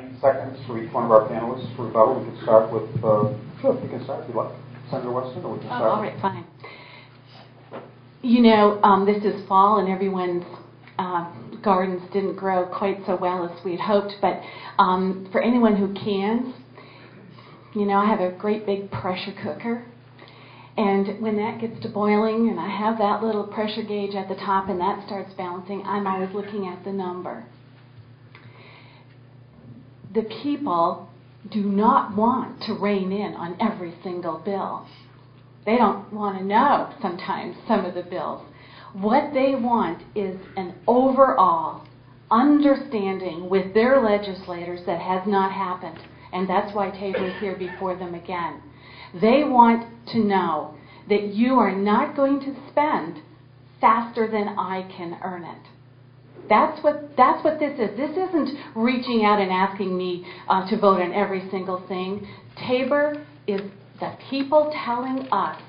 90 seconds for each one of our panelists for rebuttal. We can start with, sure, you can start if you like. Senator Weston, or we can start. All right, fine. You know, this is fall and everyone's gardens didn't grow quite so well as we'd hoped, but for anyone who can, you know, I have a great big pressure cooker, and when that gets to boiling and I have that little pressure gauge at the top and that starts balancing, I'm always looking at the number. The people do not want to rein in on every single bill. They don't want to know sometimes some of the bills. What they want is an overall understanding with their legislators that has not happened. And that's why Tabor is here before them again. They want to know that you are not going to spend faster than I can earn it. That's what this is. This isn't reaching out and asking me to vote on every single thing. Tabor is the people telling us,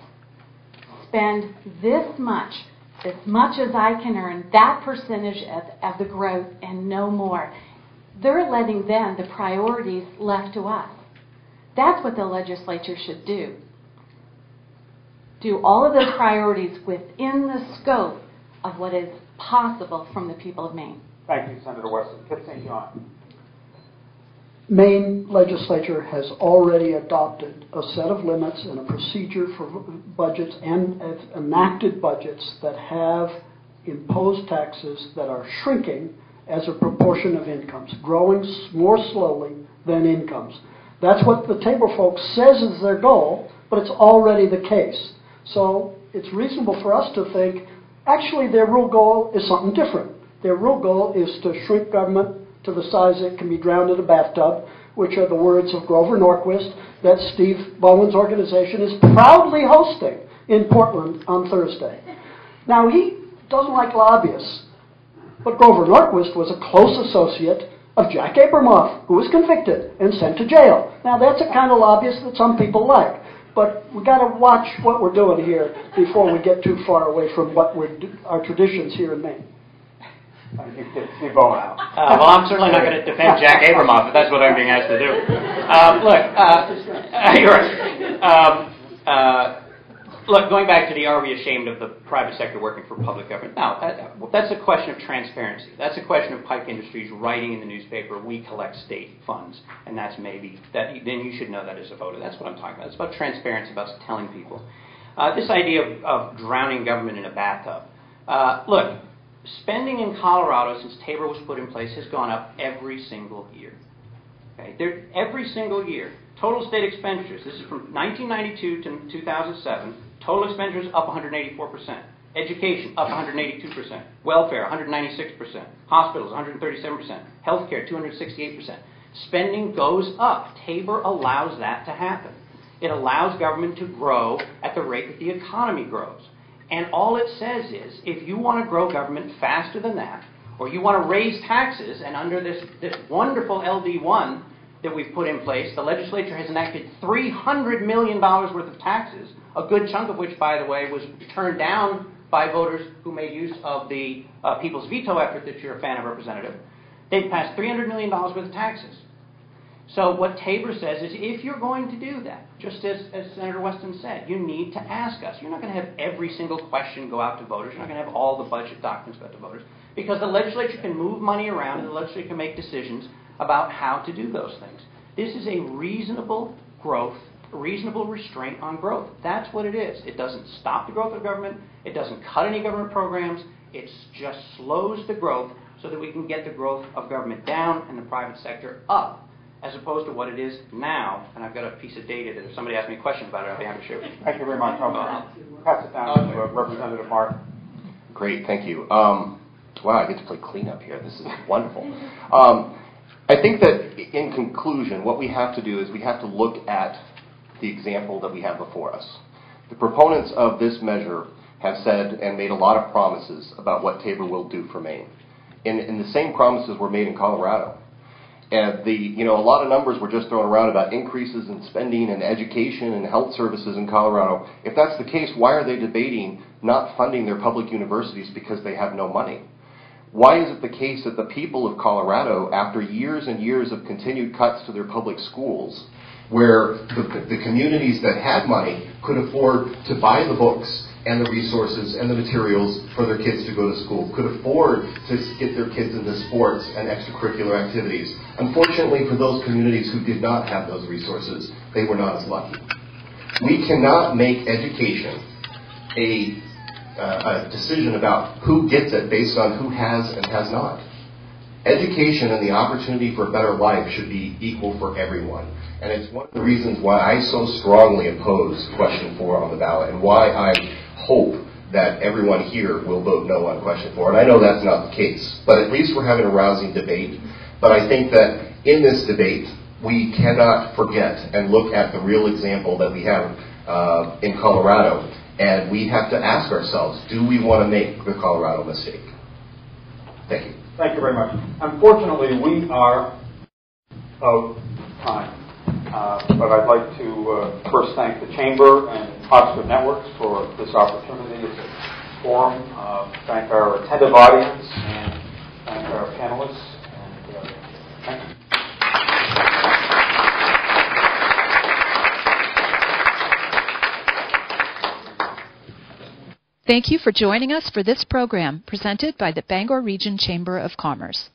spend this much as I can earn, that percentage of the growth and no more. They're letting them the priorities left to us. That's what the legislature should do. Do all of those priorities within the scope of what is possible from the people of Maine. Thank you, Senator Weston. Kit St. John. Maine legislature has already adopted a set of limits and a procedure for budgets and enacted budgets that have imposed taxes that are shrinking as a proportion of incomes, growing more slowly than incomes. That's what the Tabor folks says is their goal, but it's already the case. So it's reasonable for us to think, actually their real goal is something different. Their real goal is to shrink government to the size it can be drowned in a bathtub, which are the words of Grover Norquist that Steve Bowen's organization is proudly hosting in Portland on Thursday. Now, he doesn't like lobbyists, but Grover Norquist was a close associate of Jack Abramoff, who was convicted and sent to jail. Now, that's a kind of lobbyist that some people like, but we got to watch what we're doing here before we get too far away from what our traditions here in Maine. Steve Bowen. Well, I'm certainly not going to defend Jack Abramoff, if that's what I'm being asked to do. You're right. Look, going back to the are we ashamed of the private sector working for public government? No, that's a question of transparency. That's a question of Pike Industries writing in the newspaper, we collect state funds, and that's maybe, then you should know that as a voter. That's what I'm talking about. It's about transparency, about telling people. This idea of drowning government in a bathtub. Look, spending in Colorado since Tabor was put in place has gone up every single year. Okay? Every single year. Total state expenditures, this is from 1992 to 2007, total expenditures up 184%. Education up 182%. Welfare 196%. Hospitals 137%. Healthcare 268%. Spending goes up. Tabor allows that to happen. It allows government to grow at the rate that the economy grows. And all it says is, if you want to grow government faster than that, or you want to raise taxes, and under this wonderful LD1 that we've put in place, the legislature has enacted $300 million worth of taxes, a good chunk of which, by the way, was turned down by voters who made use of the people's veto effort that you're a fan of, Representative. They've passed $300 million worth of taxes. So what Tabor says is, if you're going to do that, just as Senator Weston said, you need to ask us. You're not going to have every single question go out to voters. You're not going to have all the budget documents go out to voters, because the legislature can move money around and the legislature can make decisions about how to do those things. This is a reasonable growth, a reasonable restraint on growth. That's what it is. It doesn't stop the growth of government. It doesn't cut any government programs. It just slows the growth so that we can get the growth of government down and the private sector up, as opposed to what it is now. And I've got a piece of data that if somebody asks me a question about it, I'll be happy to share with you. Thank you very much. I'll pass it down to Representative Mark. Great, thank you. Wow, I get to play cleanup here. This is wonderful. I think that in conclusion, what we have to do is we have to look at the example that we have before us. The proponents of this measure have said and made a lot of promises about what Tabor will do for Maine. And the same promises were made in Colorado. And a lot of numbers were just thrown around about increases in spending and education and health services in Colorado. If that's the case, why are they debating not funding their public universities because they have no money? Why is it the case that the people of Colorado, after years and years of continued cuts to their public schools, where the communities that had money could afford to buy the books and the resources and the materials for their kids to go to school, could afford to get their kids into sports and extracurricular activities. Unfortunately, for those communities who did not have those resources, they were not as lucky. We cannot make education a decision about who gets it based on who has and has not. Education and the opportunity for a better life should be equal for everyone. And it's one of the reasons why I so strongly oppose question 4 on the ballot, and why I hope that everyone here will vote no on question 4. And I know that's not the case, but at least we're having a rousing debate. But I think that in this debate, we cannot forget and look at the real example that we have in Colorado, and we have to ask ourselves, do we want to make the Colorado mistake? Thank you. Thank you very much. Unfortunately, we are out of time. But I'd like to first thank the Chamber and Oxford Networks for this opportunity as a forum. Thank our attentive audience and thank our panelists. And thank you. Thank you for joining us for this program presented by the Bangor Region Chamber of Commerce.